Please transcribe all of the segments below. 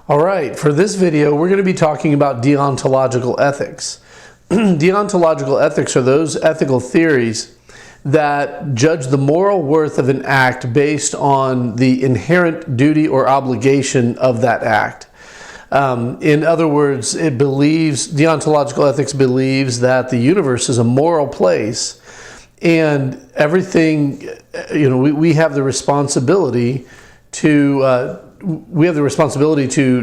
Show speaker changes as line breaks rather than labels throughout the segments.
All right, for this video, we're going to be talking about deontological ethics. Deontological ethics are those ethical theories that judge the moral worth of an act based on the inherent duty or obligation of that act. In other words, deontological ethics believes that the universe is a moral place, and everything, we have the responsibility to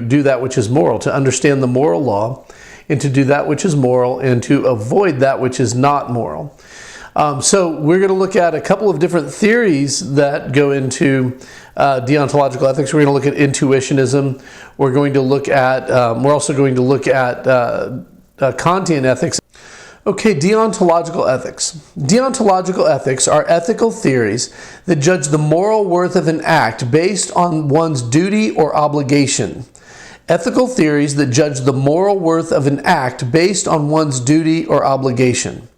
do that which is moral, to understand the moral law, and to do that which is moral, and to avoid that which is not moral. So we're going to look at a couple of different theories that go into deontological ethics. We're going to look at intuitionism. We're also going to look at Kantian ethics. Okay, deontological ethics. Deontological ethics are ethical theories that judge the moral worth of an act based on one's duty or obligation. Ethical theories that judge the moral worth of an act based on one's duty or obligation.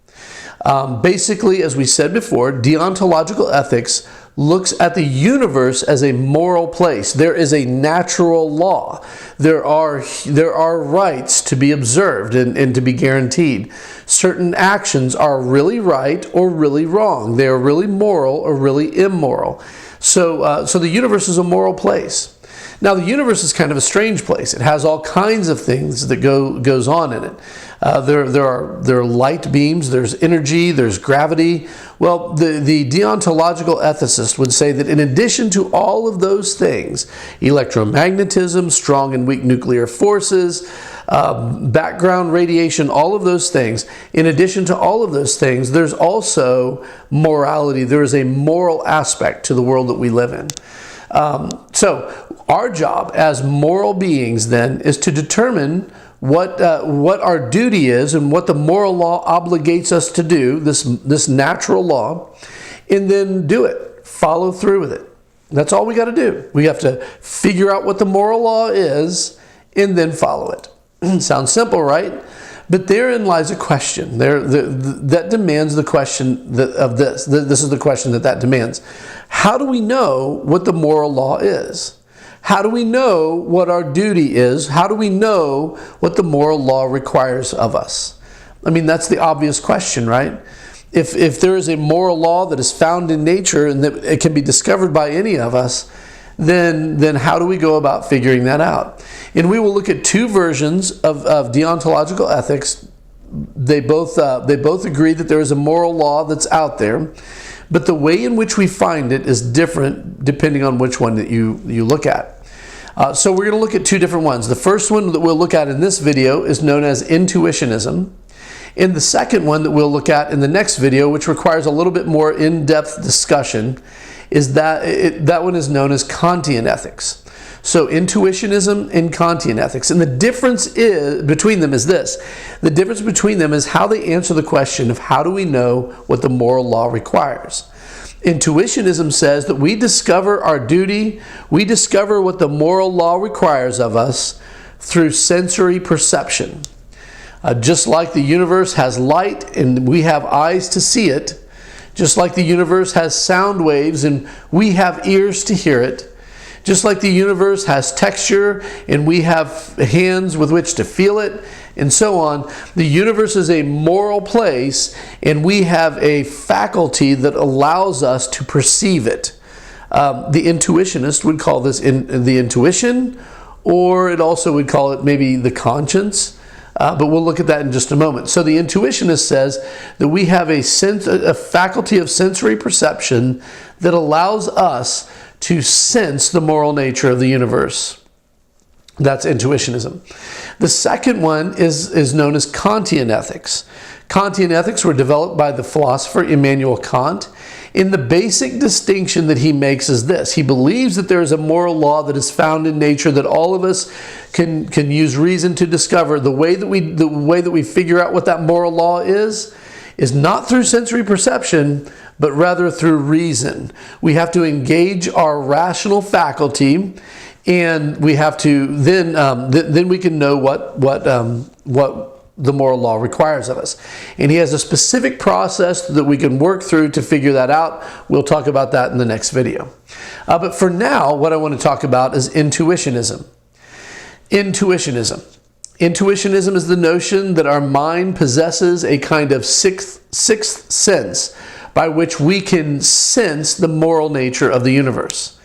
Basically, as we said before, deontological ethics looks at the universe as a moral place. There is a natural law. There are rights to be observed and to be guaranteed. Certain actions are really right or really wrong. They are really moral or really immoral. So the universe is a moral place. Now, the universe is kind of a strange place. It has all kinds of things that goes on in it. There are light beams, there's energy, there's gravity. Well, the deontological ethicist would say that in addition to all of those things, electromagnetism, strong and weak nuclear forces, background radiation, all of those things, in addition to all of those things, there's also morality. There is a moral aspect to the world that we live in. So our job as moral beings then is to determine what our duty is and what the moral law obligates us to do, this natural law, and then do it, follow through with it. That's all we got to do. We have to figure out what the moral law is and then follow it. Sounds simple, right? But therein lies a question. That demands the question of this. This is the question that demands. How do we know what the moral law is? How do we know what our duty is? How do we know what the moral law requires of us? I mean, that's the obvious question, right? If there is a moral law that is found in nature and that it can be discovered by any of us, then how do we go about figuring that out? And we will look at two versions of deontological ethics. They both agree that there is a moral law that's out there, but the way in which we find it is different depending on which one that you look at. So we're going to look at two different ones. The first one that we'll look at in this video is known as intuitionism. And the second one that we'll look at in the next video, which requires a little bit more in-depth discussion, is that one is known as Kantian ethics. So intuitionism and Kantian ethics. And the difference between them is this. The difference between them is how they answer the question of how do we know what the moral law requires. Intuitionism says that we discover our duty, we discover what the moral law requires of us through sensory perception. Just like the universe has light and we have eyes to see it, just like the universe has sound waves and we have ears to hear it, just like the universe has texture and we have hands with which to feel it, and so on, the universe is a moral place and we have a faculty that allows us to perceive it. The intuitionist would call this the intuition, or it also would call it maybe the conscience. But we'll look at that in just a moment. So the intuitionist says that we have a faculty of sensory perception that allows us to sense the moral nature of the universe. That's intuitionism. The second one is known as Kantian ethics. Kantian ethics were developed by the philosopher Immanuel Kant. And the basic distinction that he makes is this. He believes that there is a moral law that is found in nature that all of us can use reason to discover. The way that we figure out what that moral law is not through sensory perception, but rather through reason. We have to engage our rational faculty, and we have to then we can know what the moral law requires of us. And he has a specific process that we can work through to figure that out. We'll talk about that in the next video. But for now, what I want to talk about is intuitionism. Intuitionism. Intuitionism is the notion that our mind possesses a kind of sixth sense by which we can sense the moral nature of the universe.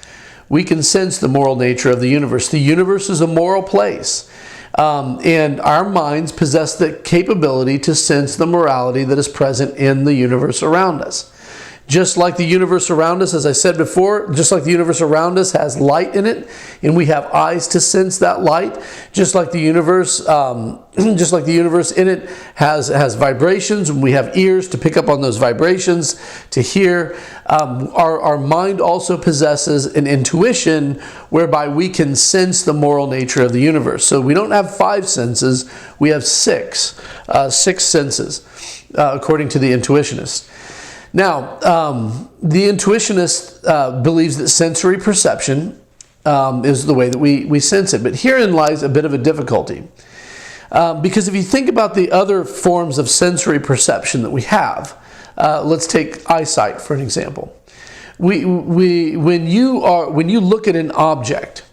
We can sense the moral nature of the universe. The universe is a moral place. And our minds possess the capability to sense the morality that is present in the universe around us. Just like the universe around us, as I said before, just like the universe around us has light in it, and we have eyes to sense that light, just like the universe in it has vibrations, and we have ears to pick up on those vibrations, to hear. Our mind also possesses an intuition whereby we can sense the moral nature of the universe. So we don't have 5 senses, we have 6 senses, according to the intuitionist. Now, the intuitionist believes that sensory perception is the way that we sense it. But herein lies a bit of a difficulty. Because if you think about the other forms of sensory perception that we have, let's take eyesight for an example. When you look at an object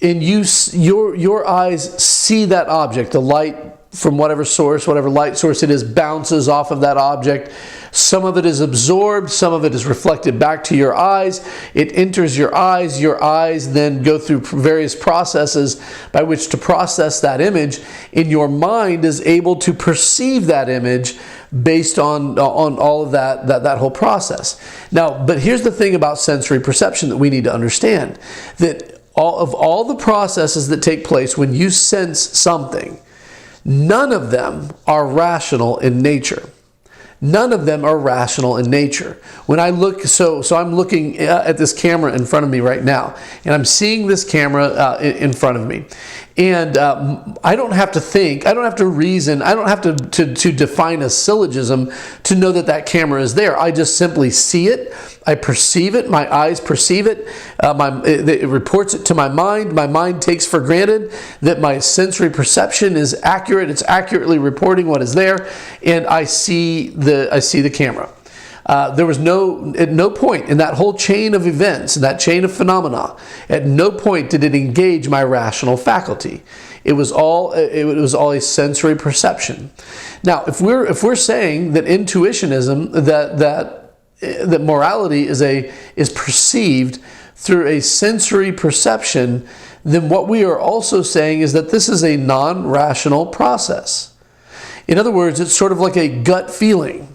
and your eyes see that object, the light from whatever light source it is, bounces off of that object. Some of it is absorbed, some of it is reflected back to your eyes. It enters your eyes then go through various processes by which to process that image, and your mind is able to perceive that image based on all of that whole process. Now, but here's the thing about sensory perception that we need to understand, that all the processes that take place when you sense something, none of them are rational in nature. None of them are rational in nature. When I look, so I'm looking at this camera in front of me right now, and I'm seeing this camera in front of me. And I don't have to think, I don't have to reason, I don't have to define a syllogism to know that that camera is there. I just simply see it, I perceive it, my eyes perceive it, it reports it to my mind takes for granted that my sensory perception is accurate, it's accurately reporting what is there, and I see the camera. There was at no point in that whole chain of events, in that chain of phenomena, at no point did it engage my rational faculty. It was all a sensory perception. Now, if we're saying that intuitionism, that morality is perceived through a sensory perception, then what we are also saying is that this is a non-rational process. In other words, it's sort of like a gut feeling.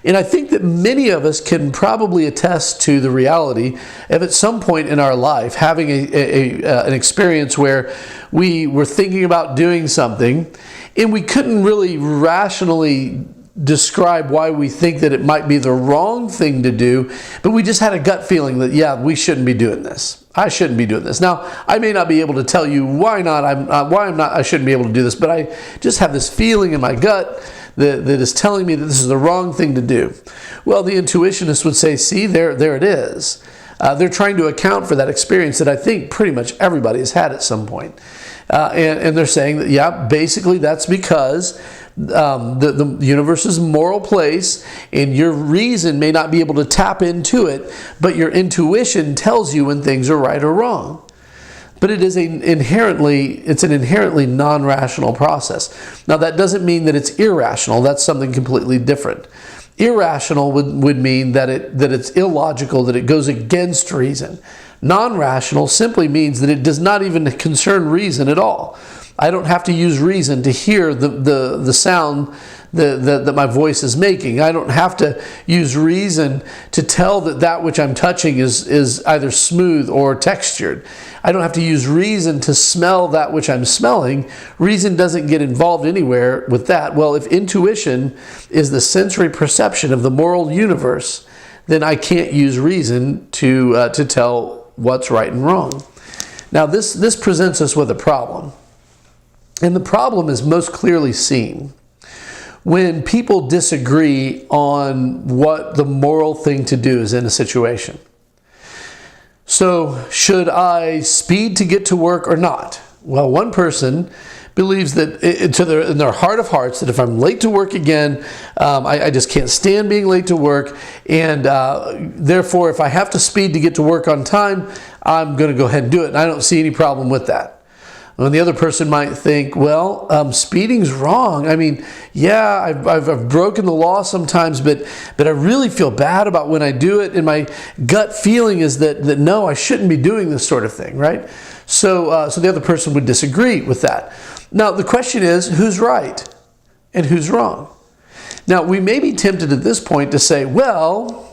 And I think that many of us can probably attest to the reality of at some point in our life having an experience where we were thinking about doing something and we couldn't really rationally describe why we think that it might be the wrong thing to do, but we just had a gut feeling that, yeah, we shouldn't be doing this. I shouldn't be doing this. Now, I may not be able to tell you why I shouldn't be able to do this, but I just have this feeling in my gut that is telling me that this is the wrong thing to do. Well, the intuitionist would say, see, there it is. They're trying to account for that experience that I think pretty much everybody has had at some point. And they're saying that, yeah, basically that's because the universe is a moral place, and your reason may not be able to tap into it, but your intuition tells you when things are right or wrong. But it is an inherently non-rational process. Now, that doesn't mean that it's irrational. That's something completely different. Irrational would mean that it's illogical, that it goes against reason. Non-rational simply means that it does not even concern reason at all. I don't have to use reason to hear the sound that my voice is making. I don't have to use reason to tell that which I'm touching is either smooth or textured. I don't have to use reason to smell that which I'm smelling. Reason doesn't get involved anywhere with that. Well, if intuition is the sensory perception of the moral universe, then I can't use reason to tell what's right and wrong. Now, this presents us with a problem. And the problem is most clearly seen when people disagree on what the moral thing to do is in a situation. So, should I speed to get to work or not? Well, one person believes that in their heart of hearts that if I'm late to work again, I just can't stand being late to work, and therefore if I have to speed to get to work on time, I'm going to go ahead and do it, and I don't see any problem with that. And the other person might think, well, speeding's wrong. I mean, yeah, I've broken the law sometimes, but I really feel bad about when I do it. And my gut feeling is that no, I shouldn't be doing this sort of thing, right? So the other person would disagree with that. Now, the question is, who's right and who's wrong? Now, we may be tempted at this point to say, well,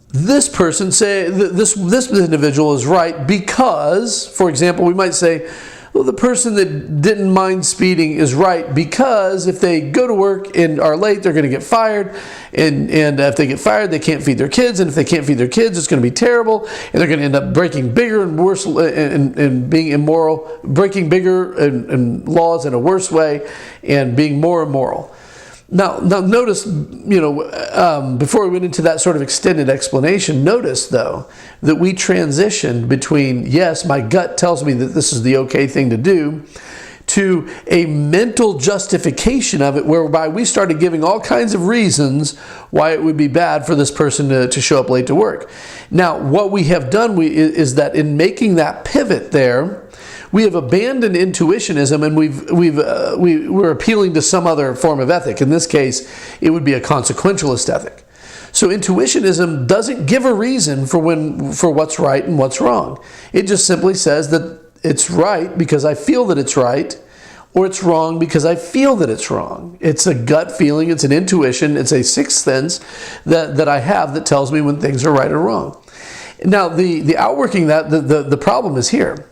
this person say this individual is right because, for example, we might say, well, the person that didn't mind speeding is right because if they go to work and are late, they're going to get fired, and if they get fired, they can't feed their kids, and if they can't feed their kids, it's going to be terrible, and they're going to end up breaking bigger and worse and being immoral, breaking bigger and laws in a worse way, and being more immoral. Now notice, before we went into that sort of extended explanation, notice, though, that we transitioned between, yes, my gut tells me that this is the okay thing to do, to a mental justification of it, whereby we started giving all kinds of reasons why it would be bad for this person to show up late to work. Now, what we have done is that in making that pivot there, we have abandoned intuitionism, and we're appealing to some other form of ethic. In this case, it would be a consequentialist ethic. So intuitionism doesn't give a reason for what's right and what's wrong. It just simply says that it's right because I feel that it's right, or it's wrong because I feel that it's wrong. It's a gut feeling, it's an intuition, it's a sixth sense that I have that tells me when things are right or wrong. Now, the outworking that, the problem is here.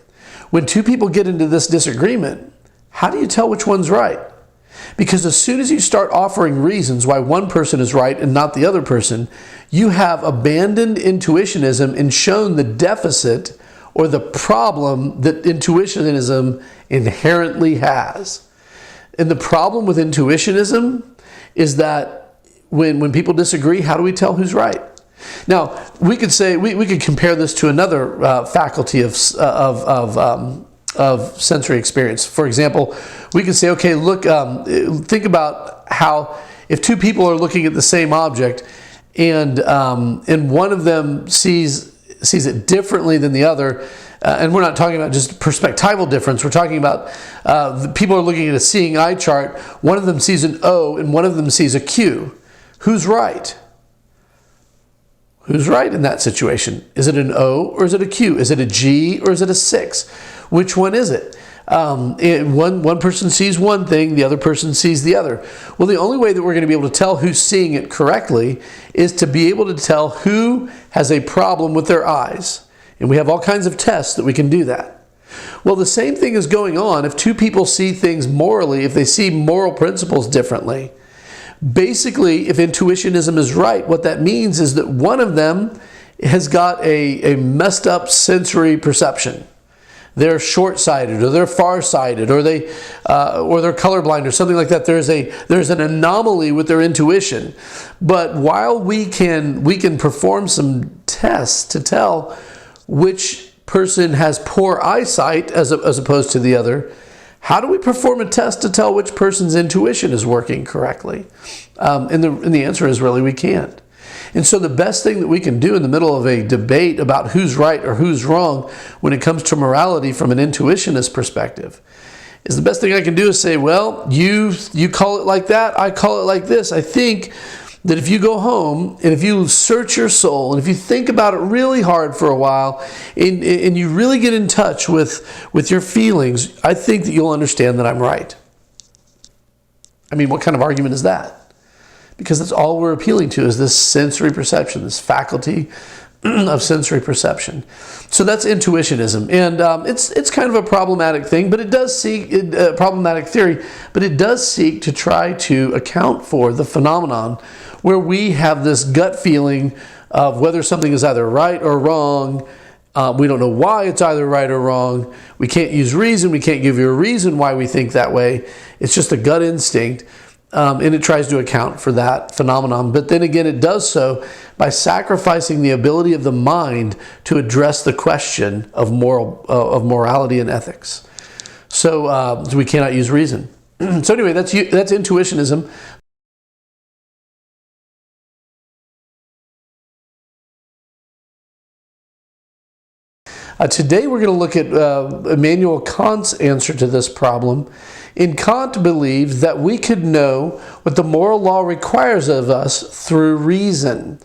When two people get into this disagreement, how do you tell which one's right? Because as soon as you start offering reasons why one person is right and not the other person, you have abandoned intuitionism and shown the deficit or the problem that intuitionism inherently has. And the problem with intuitionism is that when people disagree, how do we tell who's right? Now, we could say we could compare this to another faculty of sensory experience. For example, we could say, okay, look, think about how if two people are looking at the same object, and one of them sees it differently than the other, and we're not talking about just perspectival difference. We're talking about people are looking at a seeing eye chart. One of them sees an O, and one of them sees a Q. Who's right? Who's right in that situation? Is it an O or is it a Q? Is it a G or is it a 6? Which one is it? One person sees one thing, the other person sees the other. Well, the only way that we're going to be able to tell who's seeing it correctly is to be able to tell who has a problem with their eyes. And we have all kinds of tests that we can do that. Well, the same thing is going on if two people see things morally, if they see moral principles differently. Basically, if intuitionism is right, what that means is that one of them has got a messed up sensory perception. They're short-sighted, or they're far-sighted, or they're colorblind, or something like that. There's an anomaly with their intuition. But while we can perform some tests to tell which person has poor eyesight as opposed to the other, how do we perform a test to tell which person's intuition is working correctly? And the answer is really we can't. And so the best thing that we can do in the middle of a debate about who's right or who's wrong when it comes to morality from an intuitionist perspective is the best thing I can do is say, well, you call it like that, I call it like this. I think that if you go home and if you search your soul and if you think about it really hard for a while and you really get in touch with your feelings, I think that you'll understand that I'm right. I mean, what kind of argument is that? Because that's all we're appealing to is this sensory perception, this faculty of sensory perception. So that's intuitionism, and it's kind of a problematic thing, but it does seek problematic theory, but it does seek to try to account for the phenomenon where we have this gut feeling of whether something is either right or wrong. We don't know why it's either right or wrong. We can't use reason. We can't give you a reason why we think that way. It's just a gut instinct. And it tries to account for that phenomenon. But then again, it does so by sacrificing the ability of the mind to address the question of morality and ethics. So we cannot use reason. So anyway, that's intuitionism. Today we're going to look at Immanuel Kant's answer to this problem. And Kant believed that we could know what the moral law requires of us through reason.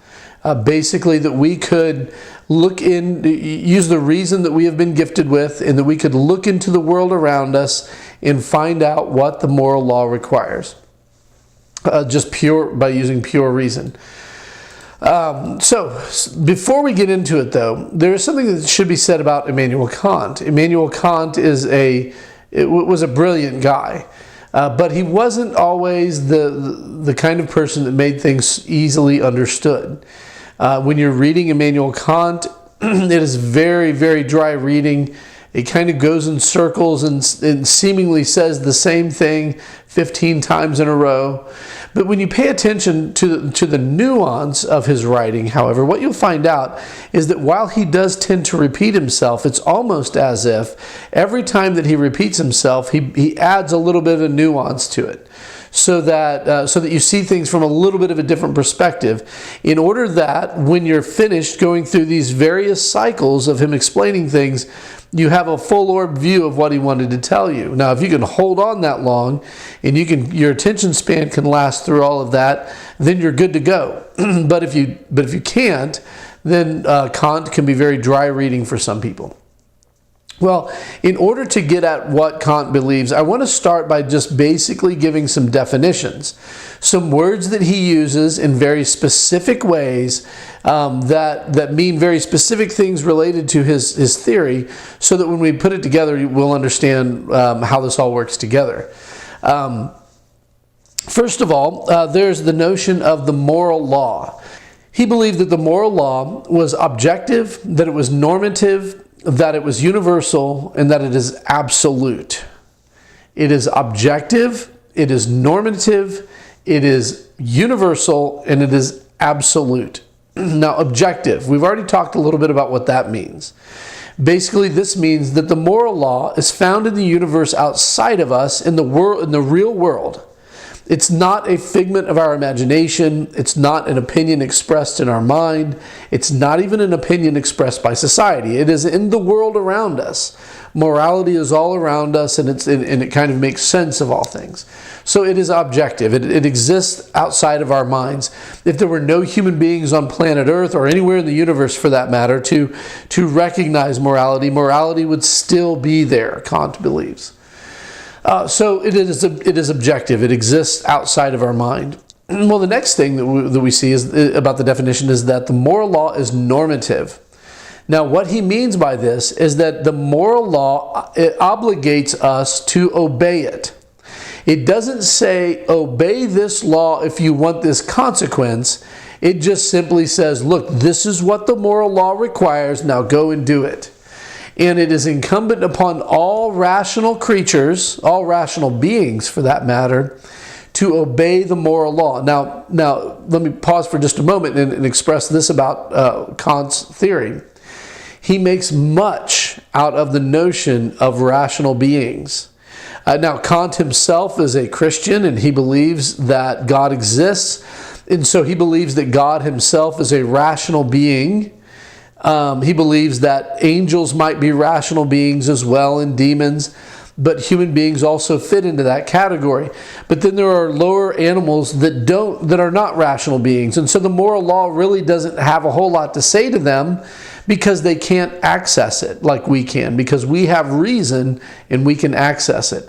Basically, that we could use the reason that we have been gifted with, and that we could look into the world around us and find out what the moral law requires. Just by using pure reason. So, before we get into it, though, there is something that should be said about Immanuel Kant. Immanuel Kant was a brilliant guy, but he wasn't always the kind of person that made things easily understood. When you're reading Immanuel Kant, it is very, very dry reading. It kind of goes in circles and seemingly says the same thing 15 times in a row. But when you pay attention to the nuance of his writing, however, what you'll find out is that while he does tend to repeat himself, it's almost as if every time that he repeats himself, he adds a little bit of nuance to it. So that you see things from a little bit of a different perspective, in order that when you're finished going through these various cycles of him explaining things, you have a full-orbed view of what he wanted to tell you. Now, if you can hold on that long, and your attention span can last through all of that, then you're good to go. But if you can't, then Kant can be very dry reading for some people. Well, in order to get at what Kant believes, I want to start by just basically giving some definitions. Some words that he uses in very specific ways that mean very specific things related to his theory, so that when we put it together, we'll understand how this all works together. First of all, there's the notion of the moral law. He believed that the moral law was objective, that it was normative, that it was universal, and that it is absolute. It is objective, it is normative, it is universal, and it is absolute. Now, objective, we've already talked a little bit about what that means. Basically, this means that the moral law is found in the universe outside of us, in the real world. It's not a figment of our imagination. It's not an opinion expressed in our mind. It's not even an opinion expressed by society. It is in the world around us. Morality is all around us, and it kind of makes sense of all things. So it is objective. It exists outside of our minds. If there were no human beings on planet Earth, or anywhere in the universe for that matter, to recognize morality, morality would still be there, Kant believes. So it is objective. It exists outside of our mind. Well, the next thing that we see is about the definition is that the moral law is normative. Now, what he means by this is that the moral law, it obligates us to obey it. It doesn't say, obey this law if you want this consequence. It just simply says, look, this is what the moral law requires. Now go and do it. And it is incumbent upon all rational creatures, all rational beings for that matter, to obey the moral law. Now let me pause for just a moment and express this about Kant's theory. He makes much out of the notion of rational beings. Now, Kant himself is a Christian, and he believes that God exists. And so he believes that God himself is a rational being. He believes that angels might be rational beings as well, and demons, but human beings also fit into that category. But then there are lower animals that are not rational beings, and so the moral law really doesn't have a whole lot to say to them, because they can't access it like we can, because we have reason and we can access it.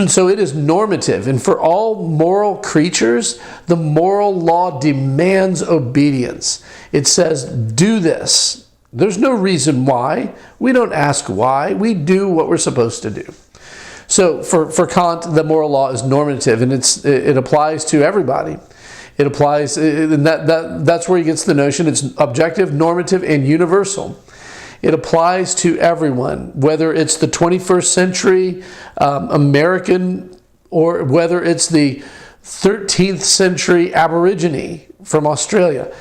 So it is normative, and for all moral creatures, the moral law demands obedience. It says, do this. There's no reason why. We don't ask why. We do what we're supposed to do. So for Kant, the moral law is normative, and it applies to everybody. It applies, and that's where he gets the notion. It's objective, normative, and universal. It applies to everyone, whether it's the 21st century American, or whether it's the 13th century Aborigine from Australia.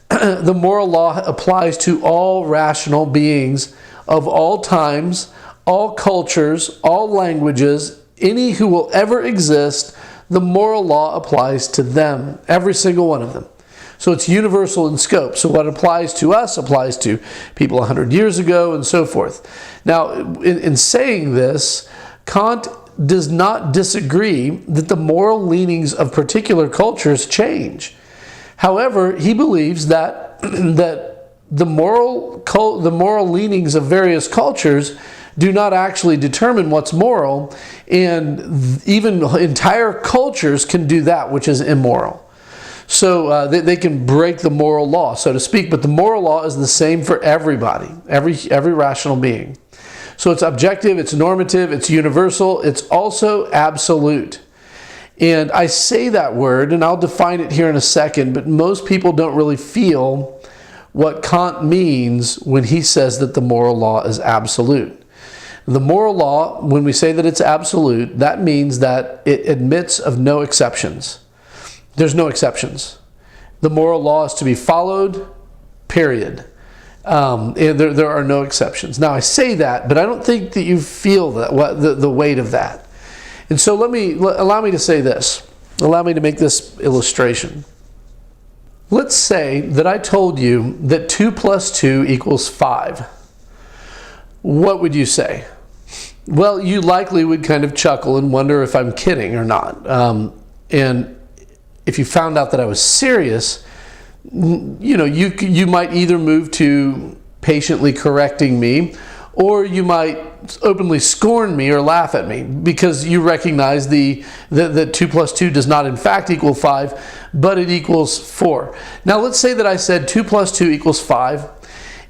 The moral law applies to all rational beings of all times, all cultures, all languages, any who will ever exist. The moral law applies to them, every single one of them. So it's universal in scope. So what applies to us applies to people 100 years ago and so forth. Now, in saying this, Kant does not disagree that the moral leanings of particular cultures change. However, he believes that, the moral leanings of various cultures do not actually determine what's moral, and even entire cultures can do that which is immoral. So they can break the moral law, so to speak, but the moral law is the same for everybody, every rational being. So it's objective, it's normative, it's universal, it's also absolute. And I say that word, and I'll define it here in a second, but most people don't really feel what Kant means when he says that the moral law is absolute. The moral law, when we say that it's absolute, that means that it admits of no exceptions. There's no exceptions. The moral law is to be followed, period. And there are no exceptions. Now, I say that, but I don't think that you feel the weight of that. And so allow me to say this. Allow me to make this illustration. Let's say that I told you that 2 plus 2 equals 5. What would you say? Well, you likely would kind of chuckle and wonder if I'm kidding or not. And if you found out that I was serious, you might either move to patiently correcting me, or you might openly scorn me or laugh at me because you recognize that 2 plus 2 does not in fact equal 5, but it equals 4. Now let's say that I said 2 plus 2 equals 5,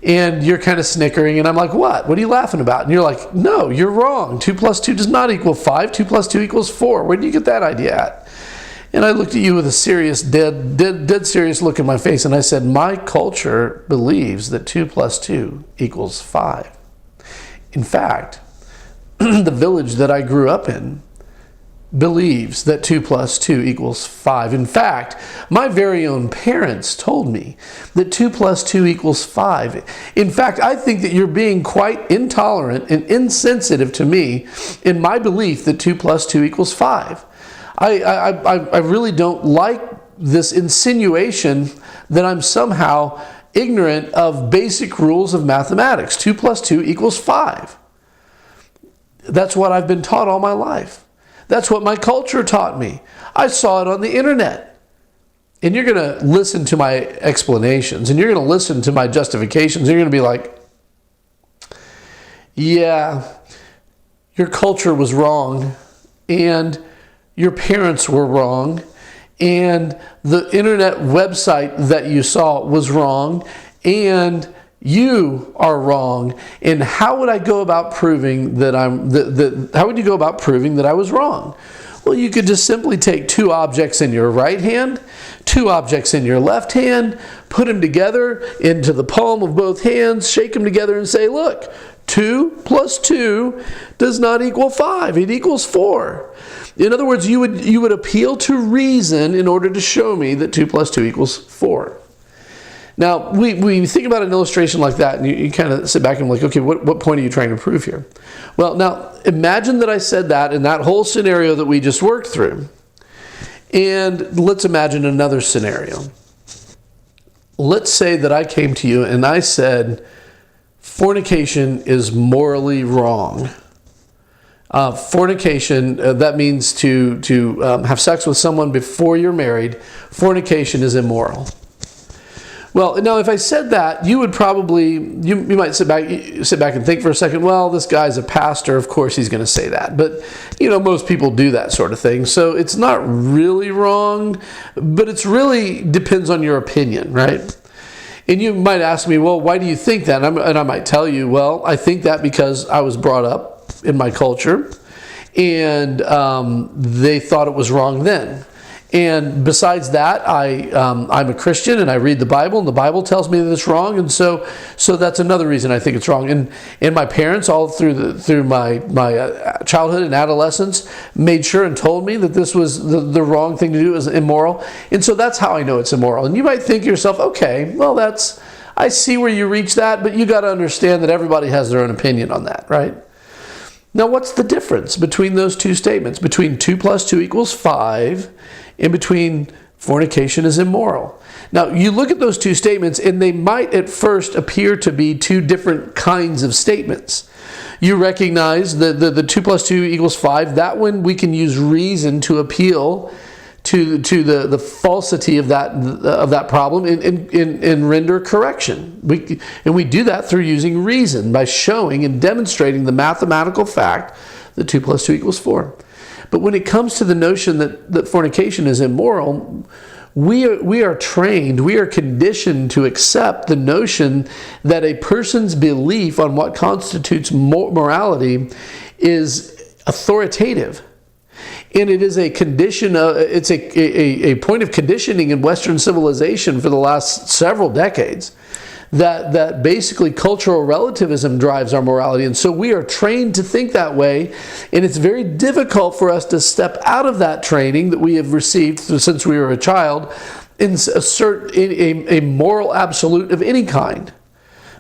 and you're kind of snickering, and I'm like, what? What are you laughing about? And you're like, no, you're wrong. 2 plus 2 does not equal 5. 2 plus 2 equals 4. Where did you get that idea at? And I looked at you with a serious, dead serious look in my face, and I said, my culture believes that 2 plus 2 equals 5. In fact, the village that I grew up in believes that 2 plus 2 equals 5. In fact, my very own parents told me that 2 plus 2 equals 5. In fact, I think that you're being quite intolerant and insensitive to me in my belief that 2 plus 2 equals 5. I really don't like this insinuation that I'm somehow ignorant of basic rules of mathematics. 2 plus 2 equals 5. That's what I've been taught all my life. That's what my culture taught me. I saw it on the internet. And you're going to listen to my explanations, and you're going to listen to my justifications, and you're going to be like, yeah, your culture was wrong, and your parents were wrong, and the internet website that you saw was wrong, and you are wrong. And how would I go about proving that how would you go about proving that I was wrong? Well, you could just simply take 2 objects in your right hand, 2 objects in your left hand, put them together into the palm of both hands, shake them together and say, look, 2 plus 2 does not equal 5. It equals 4. In other words, you would appeal to reason in order to show me that 2 plus 2 equals 4. Now, we think about an illustration like that, and you kind of sit back and like, okay, what point are you trying to prove here? Well, now, imagine that I said that in that whole scenario that we just worked through. And let's imagine another scenario. Let's say that I came to you and I said, fornication is morally wrong. Fornication, that means to have sex with someone before you're married. Fornication is immoral. Well, now if I said that, you would probably, you might sit back and think for a second, well, this guy's a pastor, of course he's going to say that. But, most people do that sort of thing. So it's not really wrong, but it's really depends on your opinion, right? And you might ask me, well, why do you think that? And I might tell you, well, I think that because I was brought up in my culture, and they thought it was wrong then. And besides that, I'm a Christian, and I read the Bible, and the Bible tells me that it's wrong, and so that's another reason I think it's wrong. And my parents, all through my childhood and adolescence, made sure and told me that this was the wrong thing to do, it was immoral, and so that's how I know it's immoral. And you might think to yourself, okay, well, I see where you reach that, but you got to understand that everybody has their own opinion on that, right? Now, what's the difference between those two statements? Between 2 plus 2 equals 5, and between fornication is immoral. Now, you look at those two statements, and they might at first appear to be two different kinds of statements. You recognize the 2 plus 2 equals 5. That one we can use reason to appeal to the falsity of that problem and render correction. We do that through using reason, by showing and demonstrating the mathematical fact that 2 plus 2 equals 4. But when it comes to the notion that fornication is immoral, we are trained, we are conditioned to accept the notion that a person's belief on what constitutes morality is authoritative. And it is a condition, it's a point of conditioning in Western civilization for the last several decades, that basically cultural relativism drives our morality. And so we are trained to think that way, and it's very difficult for us to step out of that training that we have received since we were a child and assert a moral absolute of any kind.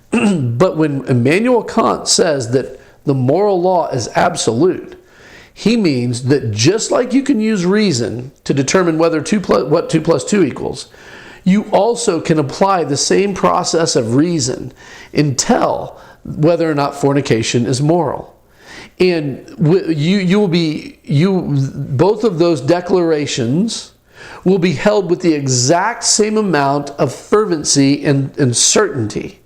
But when Immanuel Kant says that the moral law is absolute, he means that just like you can use reason to determine what 2 plus 2 equals, you also can apply the same process of reason and tell whether or not fornication is moral. And both of those declarations will be held with the exact same amount of fervency and certainty.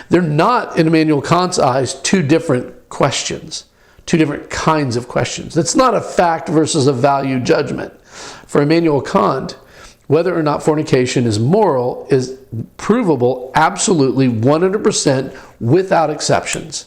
They're not, in Immanuel Kant's eyes, two different questions, two different kinds of questions. It's not a fact versus a value judgment. For Immanuel Kant, whether or not fornication is moral is provable absolutely 100% without exceptions.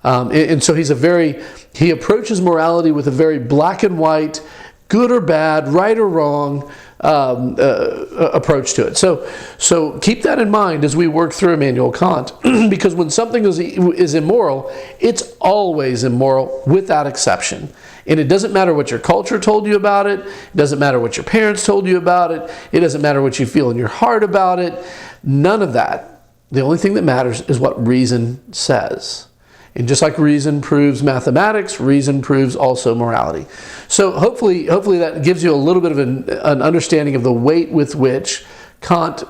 And so he approaches morality with a very black and white, good or bad, right or wrong approach to it. So keep that in mind as we work through Immanuel Kant, because when something is immoral, it's always immoral without exception. And it doesn't matter what your culture told you about it. It doesn't matter what your parents told you about it. It doesn't matter what you feel in your heart about it. None of that. The only thing that matters is what reason says. And just like reason proves mathematics, reason proves also morality. So hopefully that gives you a little bit of an understanding of the weight with which Kant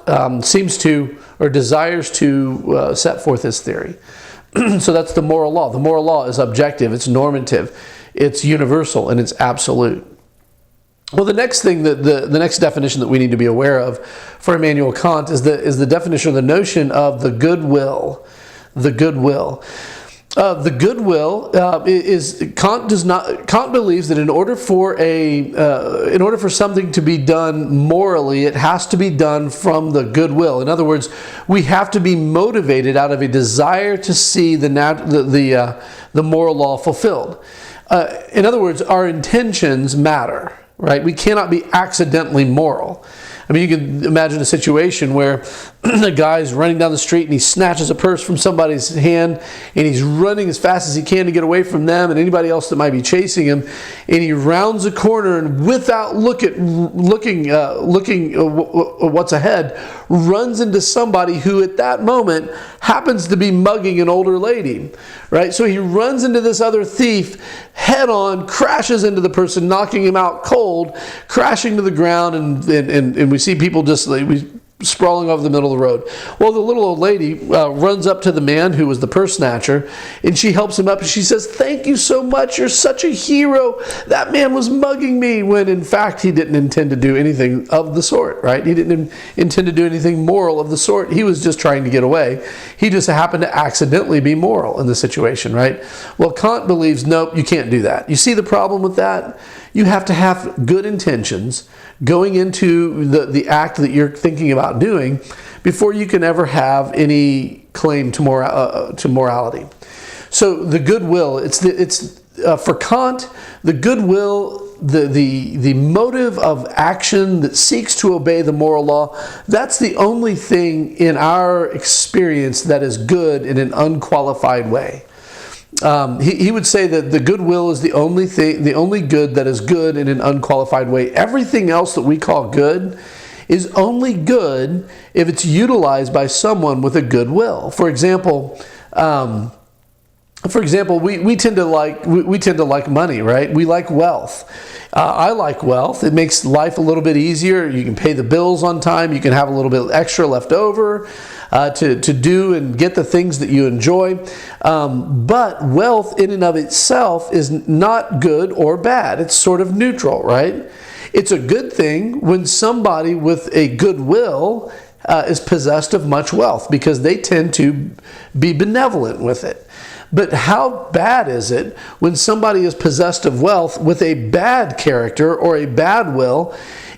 seems to or desires to set forth his theory. So that's the moral law. The moral law is objective, it's normative, it's universal, and it's absolute. Well, the next thing the next definition that we need to be aware of for Immanuel Kant is the definition of the notion of the goodwill. The goodwill. The goodwill is Kant believes that in order for something to be done morally, it has to be done from the goodwill. In other words, we have to be motivated out of a desire to see the moral law fulfilled. In other words, our intentions matter, right? We cannot be accidentally moral. I mean, you can imagine a situation where a guy's running down the street and he snatches a purse from somebody's hand and he's running as fast as he can to get away from them and anybody else that might be chasing him, and he rounds a corner and without looking what's ahead, runs into somebody who at that moment happens to be mugging an older lady, right? So he runs into this other thief head on, crashes into the person, knocking him out cold, crashing to the ground, and we see people just sprawling over the middle of the road. Well, the little old lady runs up to the man who was the purse snatcher, and she helps him up, and she says, "Thank you so much, you're such a hero. That man was mugging me," when in fact he didn't intend to do anything of the sort, right? He didn't intend to do anything moral of the sort. He was just trying to get away. He just happened to accidentally be moral in the situation, right? Well, Kant believes, nope, you can't do that. You see the problem with that? You have to have good intentions going into the act that you're thinking about doing before you can ever have any claim to morality. So the goodwill, for Kant, the goodwill, the motive of action that seeks to obey the moral law, that's the only thing in our experience that is good in an unqualified way. He would say that the goodwill is the only good that is good in an unqualified way. Everything else that we call good is only good if it's utilized by someone with a good will. For example, For example, we tend to like money, right? We like wealth. I like wealth. It makes life a little bit easier. You can pay the bills on time. You can have a little bit extra left over to do and get the things that you enjoy. But wealth in and of itself is not good or bad. It's sort of neutral, right? It's a good thing when somebody with a good will is possessed of much wealth, because they tend to be benevolent with it. But how bad is it when somebody is possessed of wealth with a bad character or a bad will?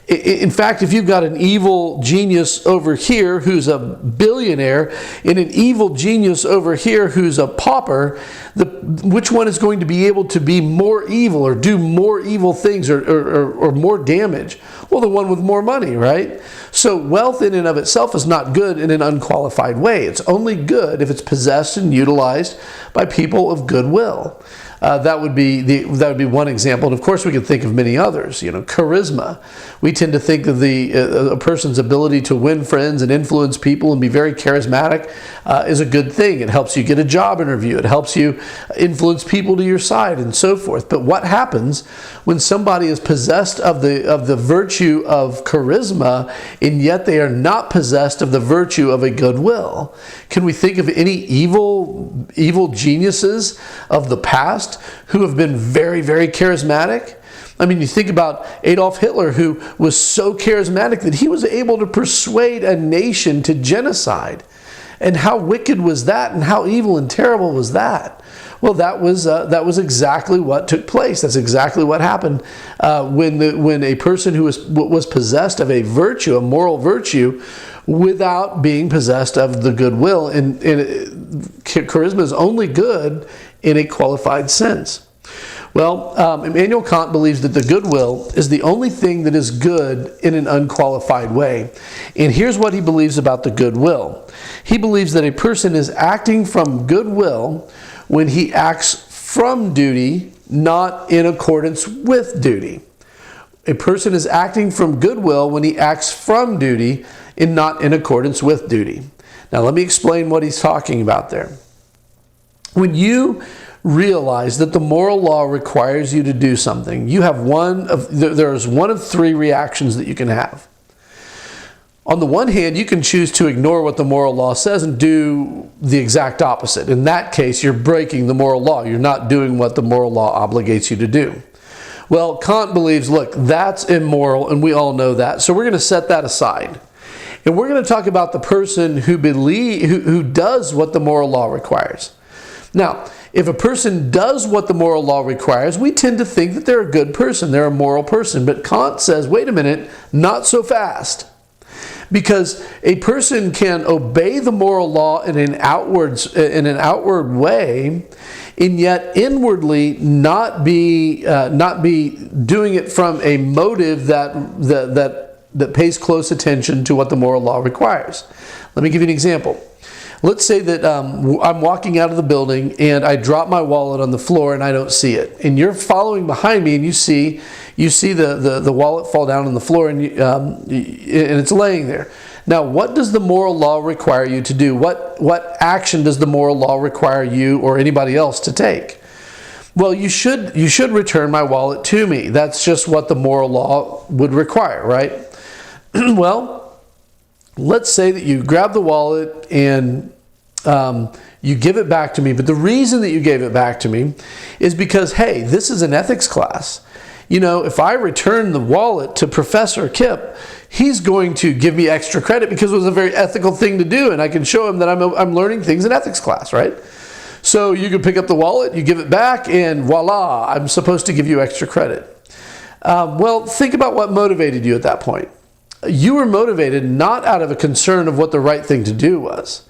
In fact, if you've got an evil genius over here who's a billionaire and an evil genius over here who's a pauper, which one is going to be able to be more evil or do more evil things or more damage? Well, the one with more money, right? So wealth in and of itself is not good in an unqualified way. It's only good if it's possessed and utilized by people of goodwill. That would be one example, and of course we could think of many others. Charisma. We tend to think of a person's ability to win friends and influence people and be very charismatic is a good thing. It helps you get a job interview. It helps you influence people to your side and so forth. But what happens when somebody is possessed of the virtue of charisma and yet they are not possessed of the virtue of a goodwill? Can we think of any evil geniuses of the past who have been very, very charismatic? I mean, you think about Adolf Hitler, who was so charismatic that he was able to persuade a nation to genocide. And how wicked was that, and how evil and terrible was that? Well, that was exactly what took place. That's exactly what happened when a person who was possessed of a virtue, a moral virtue, without being possessed of the goodwill. And charisma is only good in a qualified sense. Well, Immanuel Kant believes that the goodwill is the only thing that is good in an unqualified way. And here's what he believes about the goodwill. He believes that a person is acting from goodwill when he acts from duty, not in accordance with duty. A person is acting from goodwill when he acts from duty and not in accordance with duty. Now, let me explain what he's talking about there. When you realize that the moral law requires you to do something, there's one of three reactions that you can have. On the one hand, you can choose to ignore what the moral law says and do the exact opposite. In that case, you're breaking the moral law. You're not doing what the moral law obligates you to do. Well, Kant believes, look, that's immoral, and we all know that. So we're going to set that aside. And we're going to talk about the person who does what the moral law requires. Now, if a person does what the moral law requires, we tend to think that they're a good person, they're a moral person. But Kant says, wait a minute, not so fast. Because a person can obey the moral law in an outward way, and yet inwardly not be doing it from a motive that pays close attention to what the moral law requires. Let me give you an example. Let's say that I'm walking out of the building and I drop my wallet on the floor and I don't see it. And you're following behind me and you see the wallet fall down on the floor and it's laying there. Now, what does the moral law require you to do? What action does the moral law require you or anybody else to take? Well, you should return my wallet to me. That's just what the moral law would require, right? Well, let's say that you grab the wallet and you give it back to me. But the reason that you gave it back to me is because, hey, this is an ethics class. If I return the wallet to Professor Kip, he's going to give me extra credit because it was a very ethical thing to do, and I can show him that I'm learning things in ethics class, right? So you can pick up the wallet, you give it back, and voila, I'm supposed to give you extra credit. Well, think about what motivated you at that point. You were motivated not out of a concern of what the right thing to do was.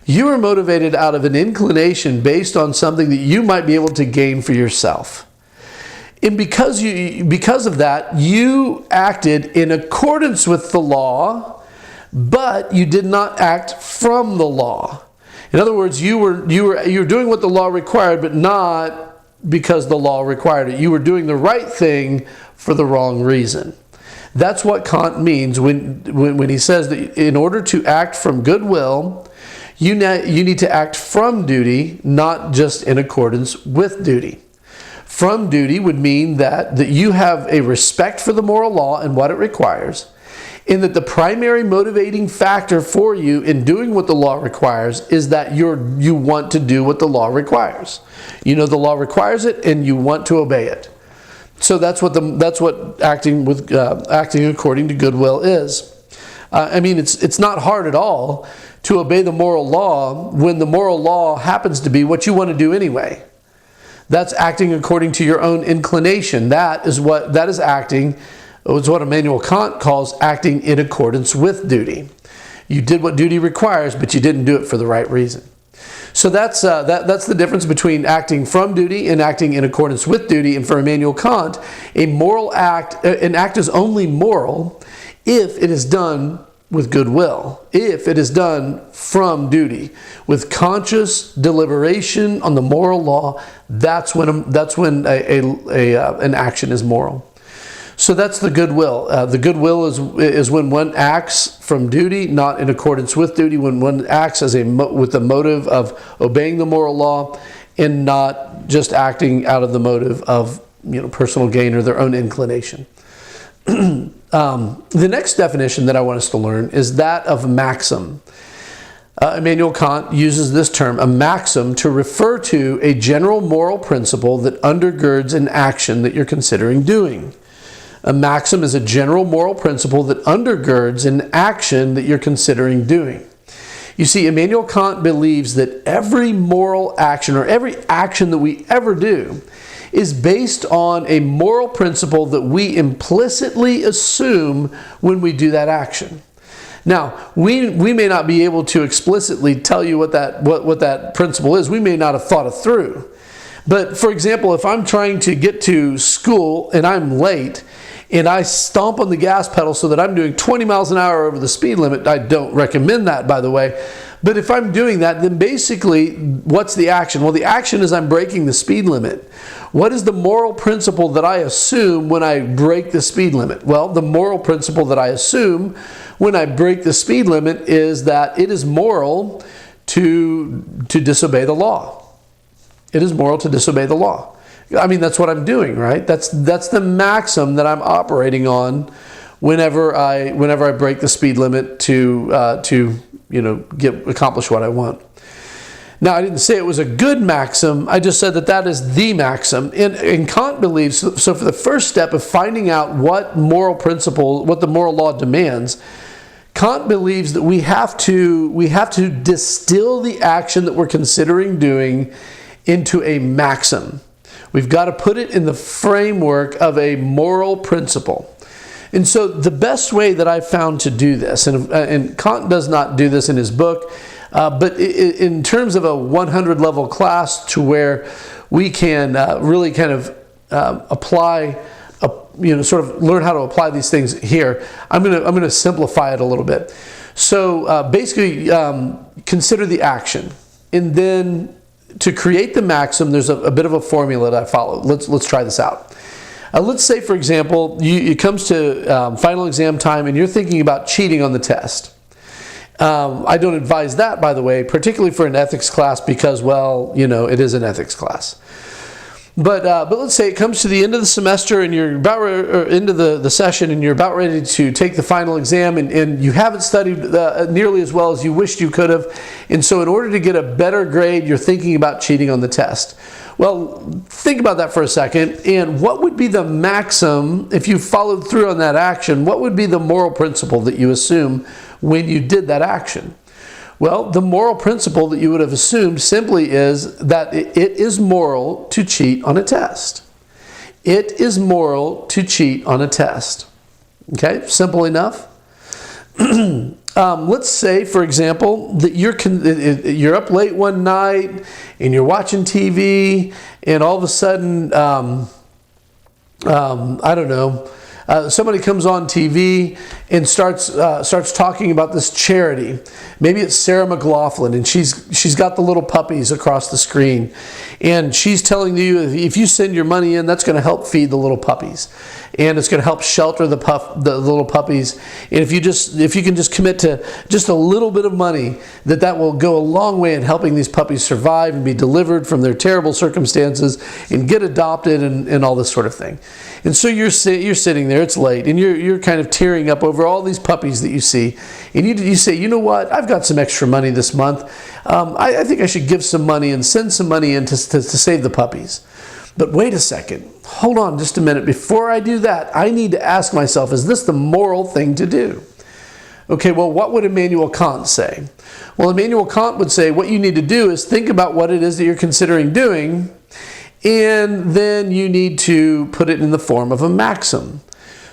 You were motivated out of an inclination based on something that you might be able to gain for yourself. And because of that, you acted in accordance with the law, but you did not act from the law. In other words, you were doing what the law required, but not because the law required it. You were doing the right thing for the wrong reason. That's what Kant means when he says that in order to act from goodwill, You need to act from duty, not just in accordance with duty. From duty would mean that you have a respect for the moral law and what it requires, and that the primary motivating factor for you in doing what the law requires is that you want to do what the law requires. You know the law requires it, and you want to obey it. So that's what acting according to goodwill is. I mean, it's not hard at all to obey the moral law when the moral law happens to be what you want to do anyway. That's acting according to your own inclination. That is acting. It's what Immanuel Kant calls acting in accordance with duty. You did what duty requires, but you didn't do it for the right reason. So that's the difference between acting from duty and acting in accordance with duty. And for Immanuel Kant, an act is only moral if it is done with goodwill, if it is done from duty, with conscious deliberation on the moral law. That's when an action is moral. So that's the goodwill. The goodwill is when one acts from duty, not in accordance with duty. When one acts with the motive of obeying the moral law, and not just acting out of the motive of personal gain or their own inclination. The next definition that I want us to learn is that of maxim. Immanuel Kant uses this term, a maxim, to refer to a general moral principle that undergirds an action that you're considering doing. A maxim is a general moral principle that undergirds an action that you're considering doing. You see, Immanuel Kant believes that every moral action, or every action that we ever do, is based on a moral principle that we implicitly assume when we do that action. Now, we may not be able to explicitly tell you what that principle is. We may not have thought it through. But for example, if I'm trying to get to school and I'm late, and I stomp on the gas pedal so that I'm doing 20 miles an hour over the speed limit, I don't recommend that, by the way. But if I'm doing that, then basically, what's the action? Well, the action is I'm breaking the speed limit. What is the moral principle that I assume when I break the speed limit? Well, the moral principle that I assume when I break the speed limit is that it is moral to disobey the law. It is moral to disobey the law. I mean, that's what I'm doing, right? That's the maxim that I'm operating on whenever I break the speed limit to accomplish what I want. Now, I didn't say it was a good maxim. I just said that is the maxim. And Kant believes, so for the first step of finding out what the moral law demands, Kant believes that we have to distill the action that we're considering doing into a maxim. We've got to put it in the framework of a moral principle. And so the best way that I've found to do this, and Kant does not do this in his book, but in terms of a 100 level class to where we can really kind of apply, sort of learn how to apply these things here, I'm going to simplify it a little bit. So basically, consider the action, and then to create the maxim, there's a bit of a formula that I follow. Let's try this out. Let's say, for example, it comes to final exam time and you're thinking about cheating on the test. I don't advise that, by the way, particularly for an ethics class because, well, it is an ethics class. But let's say it comes to the end of the semester and you're about into the session and you're about ready to take the final exam and you haven't studied nearly as well as you wished you could have. And so in order to get a better grade, you're thinking about cheating on the test. Well, think about that for a second. And what would be the maxim, if you followed through on that action, what would be the moral principle that you assume when you did that action? Well, the moral principle that you would have assumed simply is that it is moral to cheat on a test. It is moral to cheat on a test. Okay, simple enough. Let's say, for example, that you're up late one night and you're watching TV, and all of a sudden, I don't know, Somebody comes on TV and starts talking about this charity. Maybe it's Sarah McLachlan, and she's got the little puppies across the screen, and she's telling you if you send your money in, that's going to help feed the little puppies, and it's going to help shelter the little puppies. And if you can just commit to just a little bit of money, that will go a long way in helping these puppies survive and be delivered from their terrible circumstances and get adopted and all this sort of thing. And so you're sitting there, it's late, and you're kind of tearing up over all these puppies that you see, and you say, you know what, I've got some extra money this month. I think I should give some money and send some money in to save the puppies. But wait a second, hold on just a minute. Before I do that, I need to ask myself, is this the moral thing to do? Okay, well, what would Immanuel Kant say? Well, Immanuel Kant would say what you need to do is think about what it is that you're considering doing, and then you need to put it in the form of a maxim.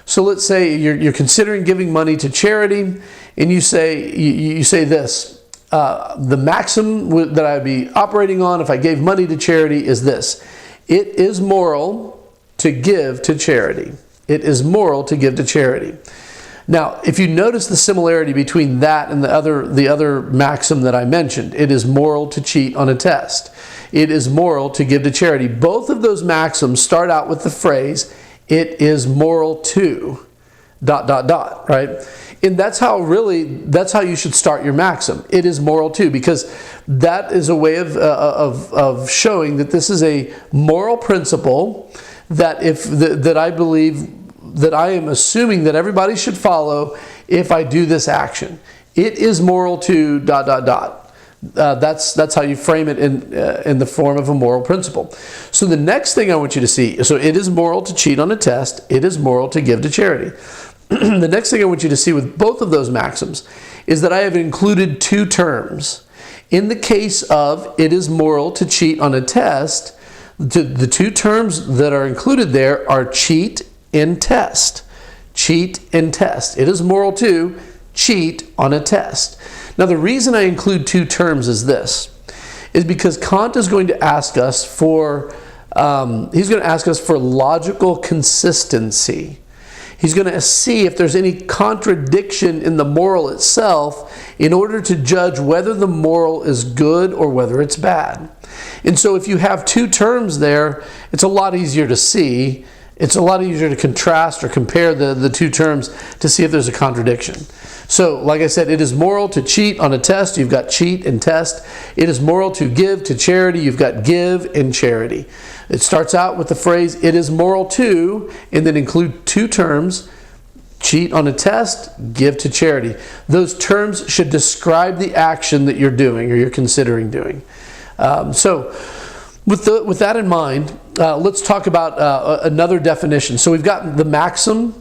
So let's say you're considering giving money to charity, and you say this. The maxim that I'd be operating on if I gave money to charity is this. It is moral to give to charity. It is moral to give to charity. Now, if you notice the similarity between that and the other maxim that I mentioned, it is moral to cheat on a test. It is moral to give to charity. Both of those maxims start out with the phrase, it is moral to ... right? And that's how you should start your maxim. It is moral to, because that is a way of showing that this is a moral principle that I believe that I am assuming that everybody should follow if I do this action. It is moral to ... That's how you frame it in the form of a moral principle. So the next thing I want you to see, so it is moral to cheat on a test, it is moral to give to charity. The next thing I want you to see with both of those maxims is that I have included two terms. In the case of it is moral to cheat on a test, the two terms that are included there are cheat and test. Cheat and test. It is moral to cheat on a test. Now the reason I include two terms is because Kant is going to ask us for logical consistency. He's going to see if there's any contradiction in the moral itself in order to judge whether the moral is good or whether it's bad. And so if you have two terms there, it's a lot easier to see. It's a lot easier to contrast or compare the two terms to see if there's a contradiction. So, like I said, it is moral to cheat on a test. You've got cheat and test. It is moral to give to charity. You've got give and charity. It starts out with the phrase, it is moral to, and then include two terms, cheat on a test, give to charity. Those terms should describe the action that you're doing or you're considering doing. So, with that in mind, let's talk about another definition. So we've got the maxim,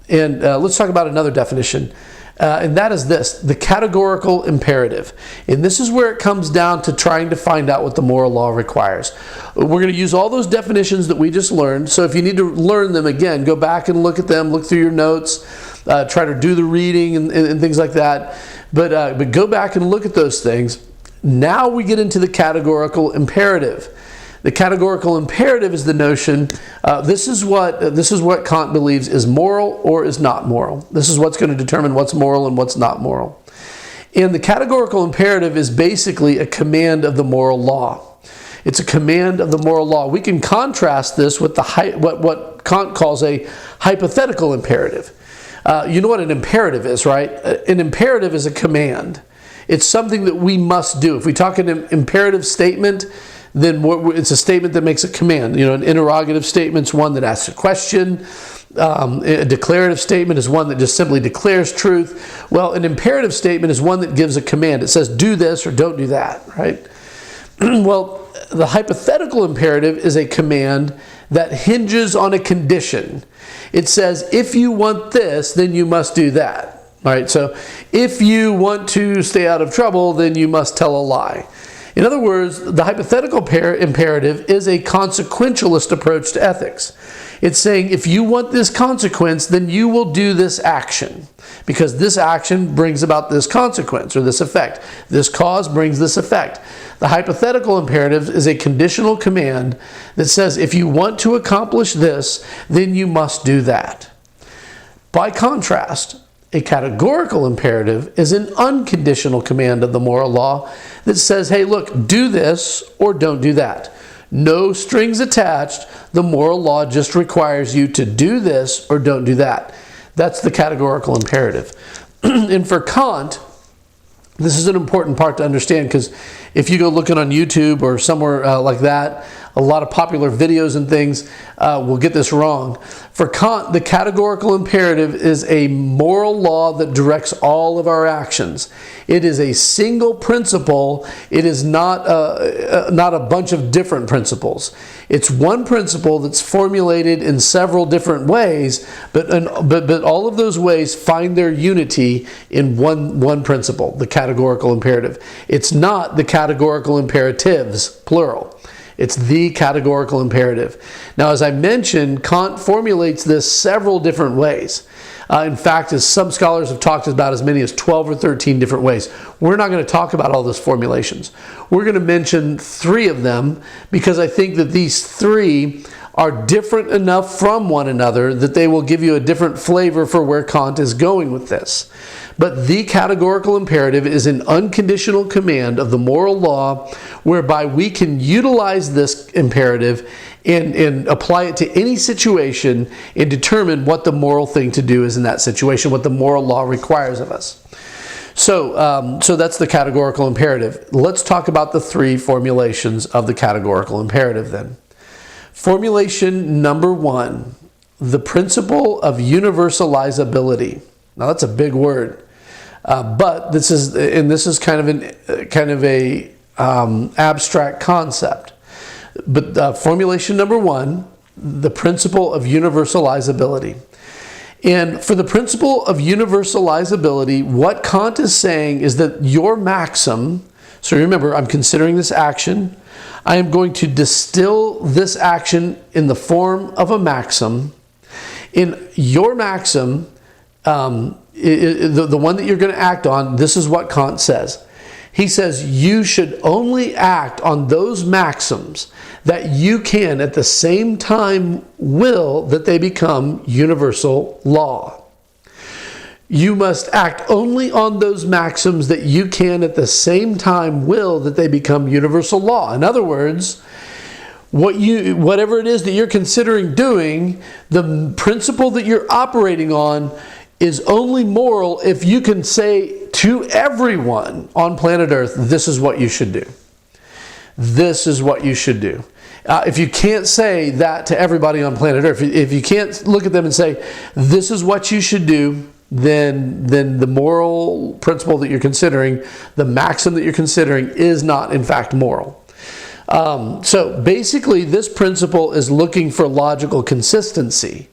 and let's talk about another definition. And that is this, the categorical imperative. And this is where it comes down to trying to find out what the moral law requires. We're going to use all those definitions that we just learned. So if you need to learn them again, go back and look at them, look through your notes, try to do the reading and things like that. But go back and look at those things. Now we get into the categorical imperative. The categorical imperative is the notion, this is what Kant believes is moral or is not moral. This is what's going to determine what's moral and what's not moral. And the categorical imperative is basically a command of the moral law. It's a command of the moral law. We can contrast this with what Kant calls a hypothetical imperative. You know what an imperative is, right? An imperative is a command. It's something that we must do. If we talk an imperative statement, then it's a statement that makes a command. You know, an interrogative statement is one that asks a question. A declarative statement is one that just simply declares truth. Well, an imperative statement is one that gives a command. It says, do this or don't do that, right? Well, the hypothetical imperative is a command that hinges on a condition. It says, if you want this, then you must do that. All right, so if you want to stay out of trouble, then you must tell a lie. In other words, the hypothetical imperative is a consequentialist approach to ethics. It's saying if you want this consequence, then you will do this action, because this action brings about this consequence or this effect. This cause brings this effect. The hypothetical imperative is a conditional command that says if you want to accomplish this, then you must do that. By contrast, a categorical imperative is an unconditional command of the moral law that says, hey, look, do this or don't do that. No strings attached. The moral law just requires you to do this or don't do that. That's the categorical imperative. And for Kant, this is an important part to understand, because if you go looking on YouTube or somewhere like that, a lot of popular videos and things will get this wrong. For Kant, the categorical imperative is a moral law that directs all of our actions. It is a single principle. It is not a bunch of different principles. It's one principle that's formulated in several different ways, but all of those ways find their unity in one principle, the categorical imperative. It's not the categorical imperatives, plural. It's the categorical imperative. Now, as I mentioned, Kant formulates this several different ways. In fact, as some scholars have talked about, as many as 12 or 13 different ways. We're not going to talk about all those formulations. We're going to mention 3 of them, because I think that these 3 are different enough from one another that they will give you a different flavor for where Kant is going with this. But the categorical imperative is an unconditional command of the moral law whereby we can utilize this imperative and apply it to any situation and determine what the moral thing to do is in that situation, what the moral law requires of us. So that's the categorical imperative. Let's talk about the 3 formulations of the categorical imperative then. Formulation number 1, the principle of universalizability. Now that's a big word. But this is kind of a abstract concept. But formulation number 1, the principle of universalizability. And for the principle of universalizability, what Kant is saying is that your maxim, so remember, I'm considering this action. I am going to distill this action in the form of a maxim. In your maxim, the one that you're going to act on, this is what Kant says. He says you should only act on those maxims that you can at the same time will that they become universal law. You must act only on those maxims that you can at the same time will that they become universal law. In other words, whatever it is that you're considering doing, the principle that you're operating on is only moral if you can say to everyone on planet Earth, this is what you should do. This is what you should do. If you can't say that to everybody on planet Earth, if you can't look at them and say, this is what you should do, then the moral principle that you're considering, the maxim that you're considering, is not in fact moral. So basically this principle is looking for logical consistency,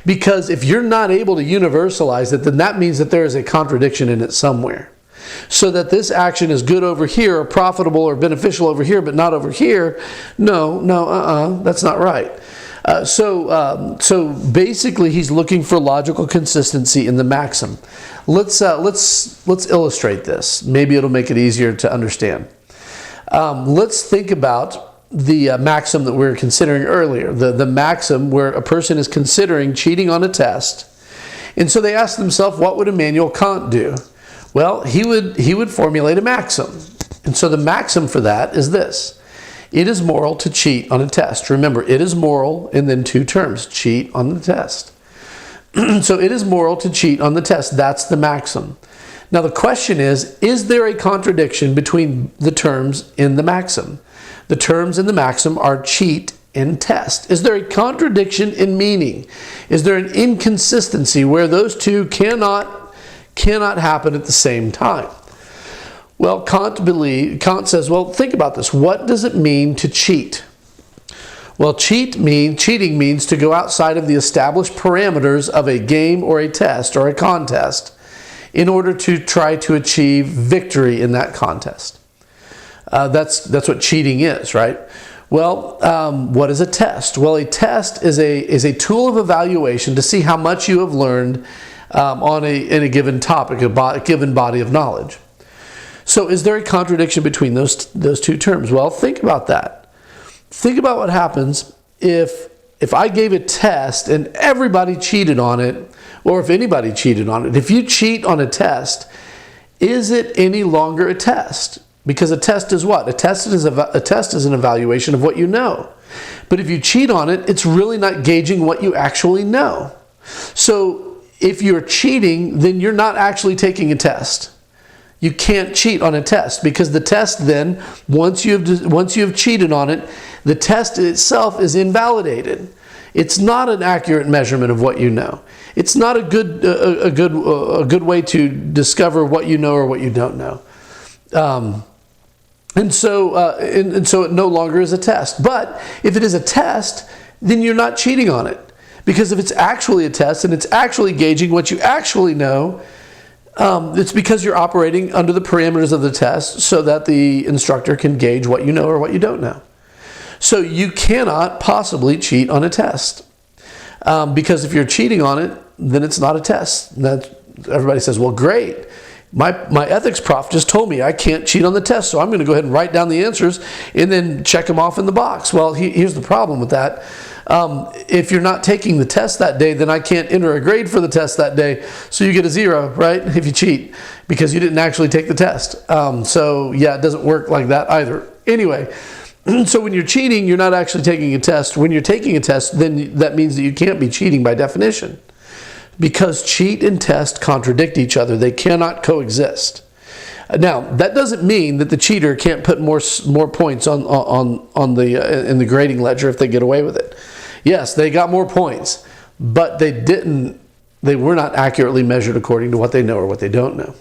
because if you're not able to universalize it, then that means that there is a contradiction in it somewhere. So that this action is good over here, or profitable or beneficial over here, but not over here, that's not right. So basically he's looking for logical consistency in the maxim. Let's illustrate this. Maybe it'll make it easier to understand. Let's think about the maxim that we were considering earlier, the maxim where a person is considering cheating on a test. And so they ask themselves, what would Immanuel Kant do? Well, he would formulate a maxim. And so the maxim for that is this: it is moral to cheat on a test. Remember, it is moral, and then 2 terms, cheat on the test. So it is moral to cheat on the test. That's the maxim. Now the question is there a contradiction between the terms in the maxim? The terms in the maxim are cheat and test. Is there a contradiction in meaning? Is there an inconsistency where those 2 cannot happen at the same time? Well, Kant says, well, think about this. What does it mean to cheat? Well, cheating means to go outside of the established parameters of a game or a test or a contest in order to try to achieve victory in that contest. That's what cheating is, right? Well, what is a test? Well, a test is a tool of evaluation to see how much you have learned in a given topic, a given body of knowledge. So is there a contradiction between those two terms? Well, think about that. Think about what happens if I gave a test and everybody cheated on it, or if anybody cheated on it. If you cheat on a test, is it any longer a test? Because a test is what? A test is an evaluation of what you know. But if you cheat on it, it's really not gauging what you actually know. So if you're cheating, then you're not actually taking a test. You can't cheat on a test, because the test then, once you have cheated on it, the test itself is invalidated. It's not an accurate measurement of what you know. It's not a good way to discover what you know or what you don't know. And so it no longer is a test. But if it is a test, then you're not cheating on it, because if it's actually a test and it's actually gauging what you actually know, it's because you're operating under the parameters of the test so that the instructor can gauge what you know or what you don't know. So you cannot possibly cheat on a test, because if you're cheating on it, then it's not a test. Everybody says, well, great. My ethics prof just told me I can't cheat on the test, so I'm going to go ahead and write down the answers and then check them off in the box. Well, here's the problem with that. If you're not taking the test that day, then I can't enter a grade for the test that day. So you get a 0, right? If you cheat, because you didn't actually take the test. So yeah, it doesn't work like that either. Anyway, so when you're cheating, you're not actually taking a test. When you're taking a test, then that means that you can't be cheating by definition, because cheat and test contradict each other. They cannot coexist. Now, that doesn't mean that the cheater can't put more points in the grading ledger if they get away with it. Yes, they got more points, but they were not accurately measured according to what they know or what they don't know.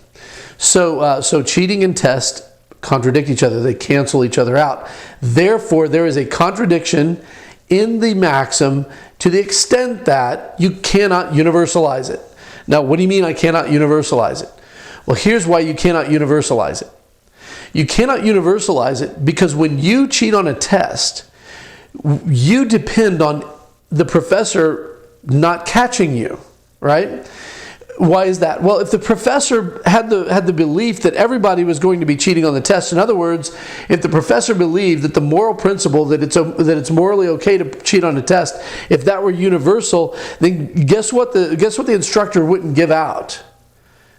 So cheating and test contradict each other. They cancel each other out. Therefore, there is a contradiction in the maxim to the extent that you cannot universalize it. Now, what do you mean I cannot universalize it? Well, here's why you cannot universalize it. You cannot universalize it because when you cheat on a test, you depend on the professor not catching you, right? Why is that? Well, if the professor had the belief that everybody was going to be cheating on the test, in other words, if the professor believed that the moral principle that it's morally okay to cheat on a test, if that were universal, then guess what the instructor wouldn't give out?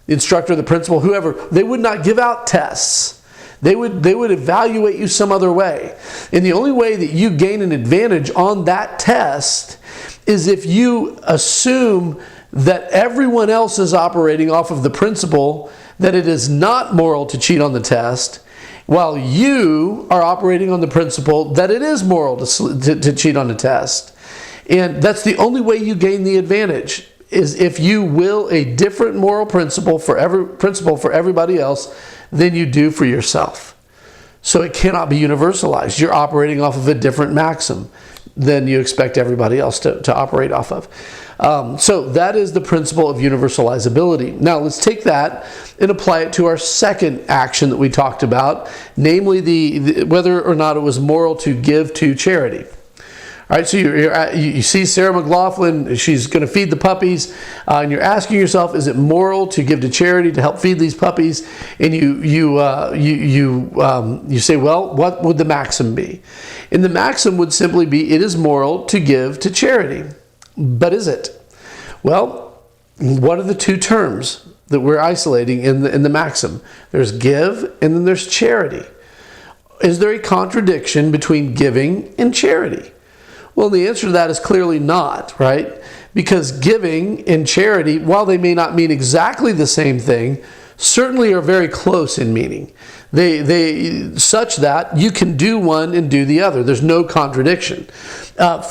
The instructor, the principal, whoever, they would not give out tests. They would evaluate you some other way. And the only way that you gain an advantage on that test is if you assume that everyone else is operating off of the principle that it is not moral to cheat on the test, while you are operating on the principle that it is moral to cheat on the test. And that's the only way you gain the advantage, is if you will a different moral principle for everybody else than you do for yourself. So it cannot be universalized. You're operating off of a different maxim than you expect everybody else to operate off of. So that is the principle of universalizability. Now let's take that and apply it to our second action that we talked about, namely whether or not it was moral to give to charity. All right, so you see Sarah McLaughlin, she's going to feed the puppies, and you're asking yourself, is it moral to give to charity to help feed these puppies? And you say, well, what would the maxim be? And the maxim would simply be, it is moral to give to charity. But is it? Well, what are the two terms that we're isolating in the maxim? There's give, and then there's charity. Is there a contradiction between giving and charity? Well, the answer to that is clearly not, right? Because giving and charity, while they may not mean exactly the same thing, certainly are very close in meaning. They such that you can do one and do the other. There's no contradiction.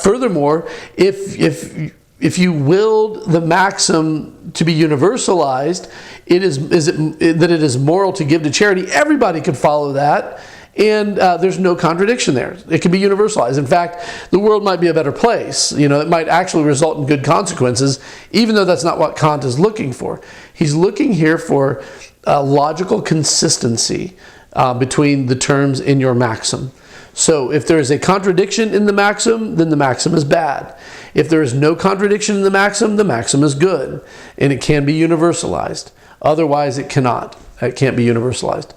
Furthermore, if you willed the maxim to be universalized, it is moral to give to charity, everybody could follow that. And there's no contradiction there. It can be universalized. In fact, the world might be a better place. It might actually result in good consequences, even though that's not what Kant is looking for. He's looking here for logical consistency between the terms in your maxim. So if there is a contradiction in the maxim, then the maxim is bad. If there is no contradiction in the maxim is good, and it can be universalized. Otherwise, it cannot. It can't be universalized.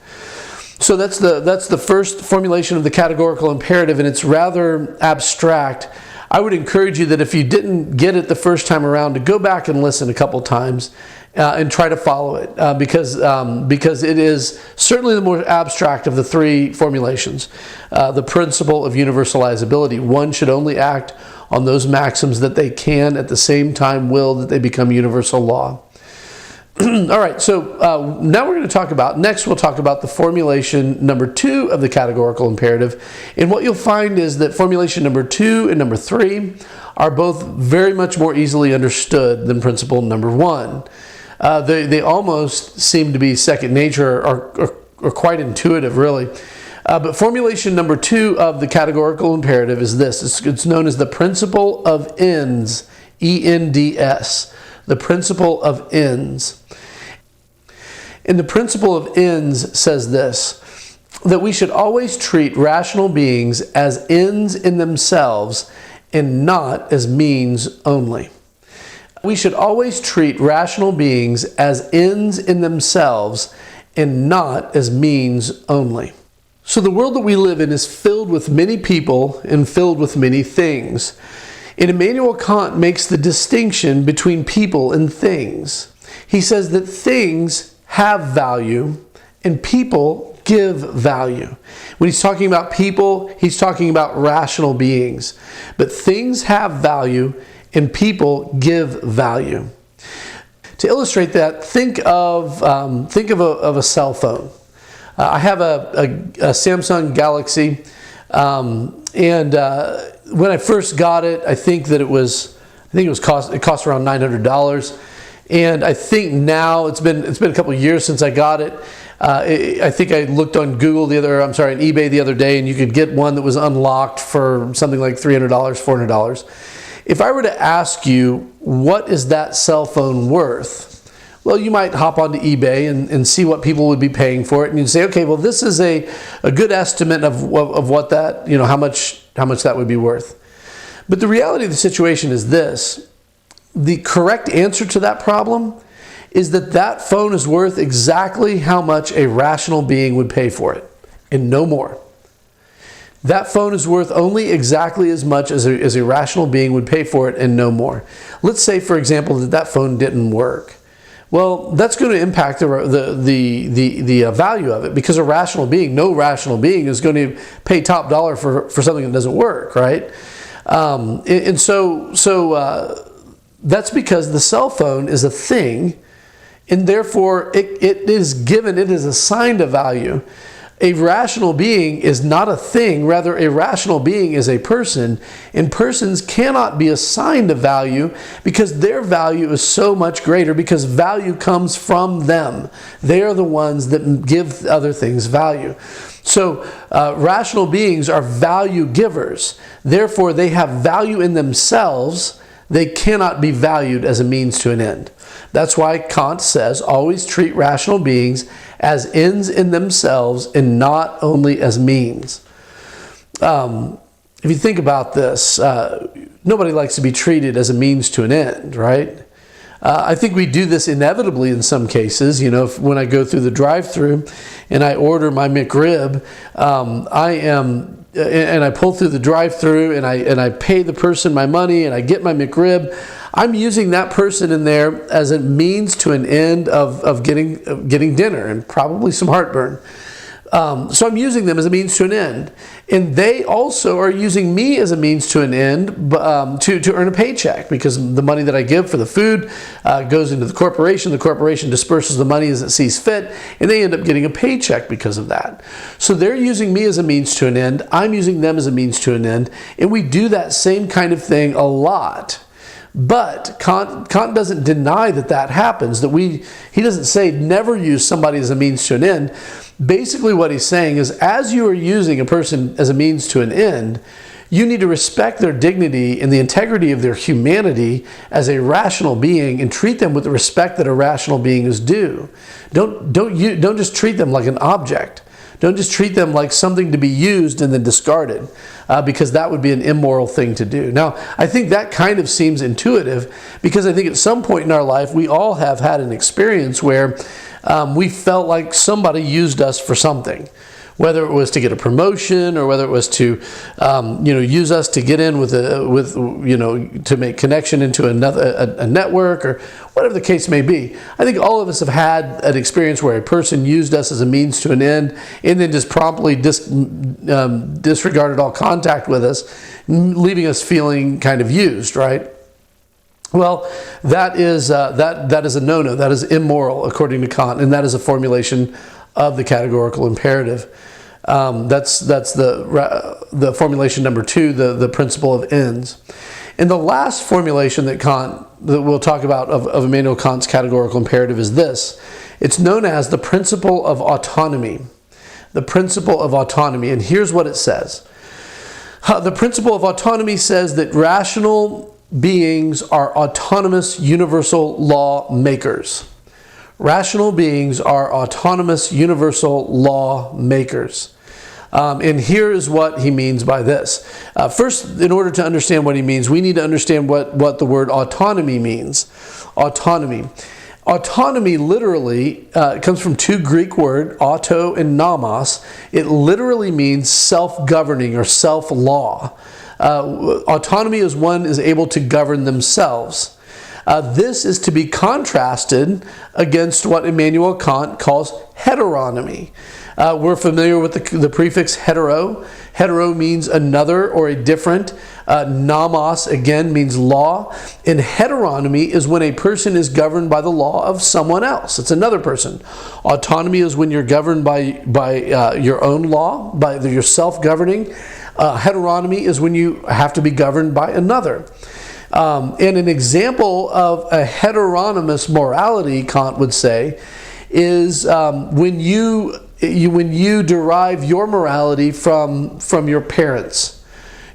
So that's the first formulation of the categorical imperative, and it's rather abstract. I would encourage you that if you didn't get it the first time around, to go back and listen a couple times and try to follow it, because it is certainly the more abstract of the three formulations. The principle of universalizability. One should only act on those maxims that they can at the same time will that they become universal law. All right, so now we're going to talk about, next we'll talk about the formulation number 2 of the categorical imperative. And what you'll find is that formulation number 2 and number 3 are both very much more easily understood than principle number 1. They almost seem to be second nature or quite intuitive, really. But formulation number 2 of the categorical imperative is this. It's known as the principle of ends, E-N-D-S. The principle of ends. And the principle of ends says this, that we should always treat rational beings as ends in themselves and not as means only. We should always treat rational beings as ends in themselves and not as means only. So the world that we live in is filled with many people and filled with many things. And Immanuel Kant makes the distinction between people and things. He says that things have value and people give value. When he's talking about people, he's talking about rational beings. But things have value and people give value. To illustrate that, think of a cell phone. I have a Samsung Galaxy, and when I first got it, it cost around $900, and I think now it's been a couple of years since I got it. I think I looked on eBay the other day, and you could get one that was unlocked for something like $300, $400. If I were to ask you, what is that cell phone worth? Well, you might hop onto eBay and see what people would be paying for it, and you'd say, okay, well, this is a good estimate of what that, how much that would be worth. But the reality of the situation is this: the correct answer to that problem is that phone is worth exactly how much a rational being would pay for it, and no more. That phone is worth only exactly as much as a rational being would pay for it, and no more. Let's say, for example, that phone didn't work. Well, that's going to impact the value of it, because no rational being is going to pay top dollar for something that doesn't work, right? And so that's because the cell phone is a thing, and therefore it is assigned a value. A rational being is not a thing, rather a rational being is a person, and persons cannot be assigned a value because their value is so much greater, because value comes from them. They are the ones that give other things value. So rational beings are value givers. Therefore, they have value in themselves. They cannot be valued as a means to an end. That's why Kant says, always treat rational beings as ends in themselves and not only as means. If you think about this, nobody likes to be treated as a means to an end, right? I think we do this inevitably in some cases. When I go through the drive-thru and I order my McRib, and I pull through the drive-thru and I pay the person my money and I get my McRib, I'm using that person in there as a means to an end of getting dinner and probably some heartburn. So I'm using them as a means to an end. And they also are using me as a means to an end to earn a paycheck, because the money that I give for the food goes into the corporation. The corporation disperses the money as it sees fit, and they end up getting a paycheck because of that. So they're using me as a means to an end. I'm using them as a means to an end. And we do that same kind of thing a lot. But Kant doesn't deny that happens, he doesn't say never use somebody as a means to an end. Basically what he's saying is, as you are using a person as a means to an end, you need to respect their dignity and the integrity of their humanity as a rational being, and treat them with the respect that a rational being is due. Don't just treat them like an object. Don't just treat them like something to be used and then discarded, because that would be an immoral thing to do. Now, I think that kind of seems intuitive, because I think at some point in our life, we all have had an experience where we felt like somebody used us for something. Whether it was to get a promotion, or whether it was to, use us to get in to make connection into a network, or whatever the case may be. I think all of us have had an experience where a person used us as a means to an end, and then just promptly disregarded all contact with us, leaving us feeling kind of used, right? Well, that is a no-no. That is immoral, according to Kant, and that is a formulation of the categorical imperative. That's the formulation number 2, the principle of ends. And the last formulation that we'll talk about of Immanuel Kant's categorical imperative is this. It's known as the principle of autonomy. The principle of autonomy. And here's what it says. The principle of autonomy says that rational beings are autonomous universal law makers. Rational beings are autonomous universal law makers. And here is what he means by this. First, in order to understand what he means, we need to understand what the word autonomy means. Autonomy. Autonomy literally comes from 2 Greek words, auto and nomos. It literally means self-governing or self-law. Autonomy is one is able to govern themselves. This is to be contrasted against what Immanuel Kant calls heteronomy. We're familiar with the prefix hetero. Hetero means another or a different. Nomos, again, means law. And heteronomy is when a person is governed by the law of someone else. It's another person. Autonomy is when you're governed by your own law, by your self-governing. Heteronomy is when you have to be governed by another. And an example of a heteronymous morality, Kant would say, is when you derive your morality from your parents.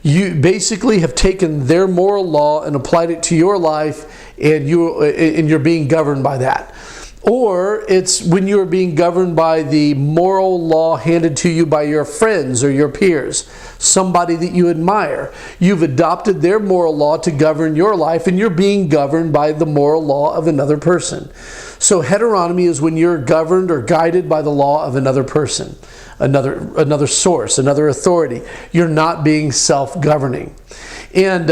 You basically have taken their moral law and applied it to your life, and you're being governed by that. Or it's when you're being governed by the moral law handed to you by your friends or your peers, somebody that you admire. You've adopted their moral law to govern your life, and you're being governed by the moral law of another person. So heteronomy is when you're governed or guided by the law of another person, another source, another authority. You're not being self-governing. And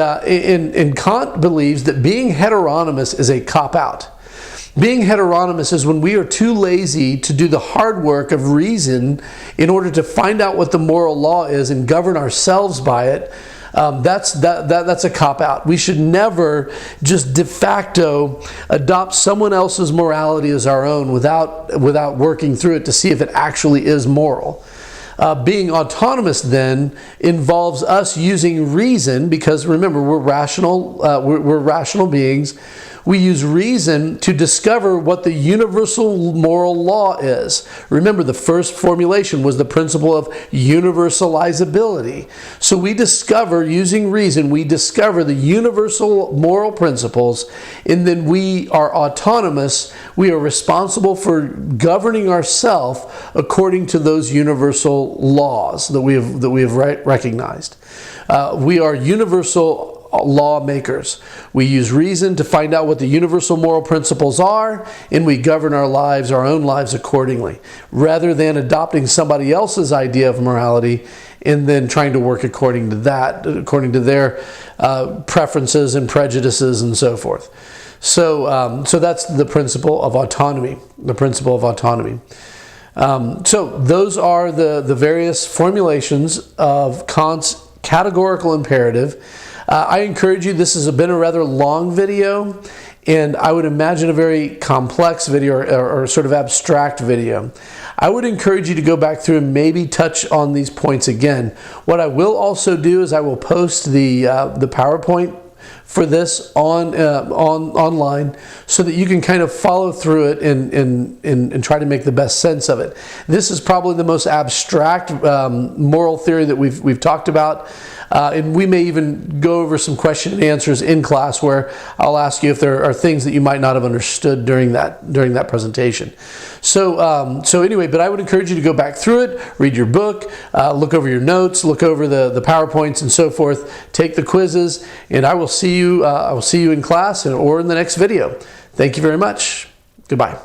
Kant believes that being heteronymous is a cop-out. Being heteronymous is when we are too lazy to do the hard work of reason in order to find out what the moral law is and govern ourselves by it. That's a cop-out. We should never just de facto adopt someone else's morality as our own without working through it to see if it actually is moral. Being autonomous then involves us using reason, because remember, we're rational beings. We use reason to discover what the universal moral law is. Remember, the first formulation was the principle of universalizability. So we discover, using reason, we discover the universal moral principles, and then we are autonomous. We are responsible for governing ourselves according to those universal laws that we have recognized. We are universal lawmakers. We use reason to find out what the universal moral principles are, and we govern our own lives accordingly, rather than adopting somebody else's idea of morality and then trying to work according to their preferences and prejudices and so forth. So that's the principle of autonomy. The principle of autonomy. So those are the various formulations of Kant's categorical imperative. I encourage you, this has been a rather long video, and I would imagine a very complex video or sort of abstract video. I would encourage you to go back through and maybe touch on these points again. What I will also do is I will post the PowerPoint for this online, so that you can kind of follow through it and try to make the best sense of it. This is probably the most abstract moral theory that we've talked about. And we may even go over some question and answers in class where I'll ask you if there are things that you might not have understood during that presentation. So, so anyway, but I would encourage you to go back through it, read your book, look over your notes, look over the PowerPoints and so forth, take the quizzes, and I will see you in class or in the next video. Thank you very much. Goodbye.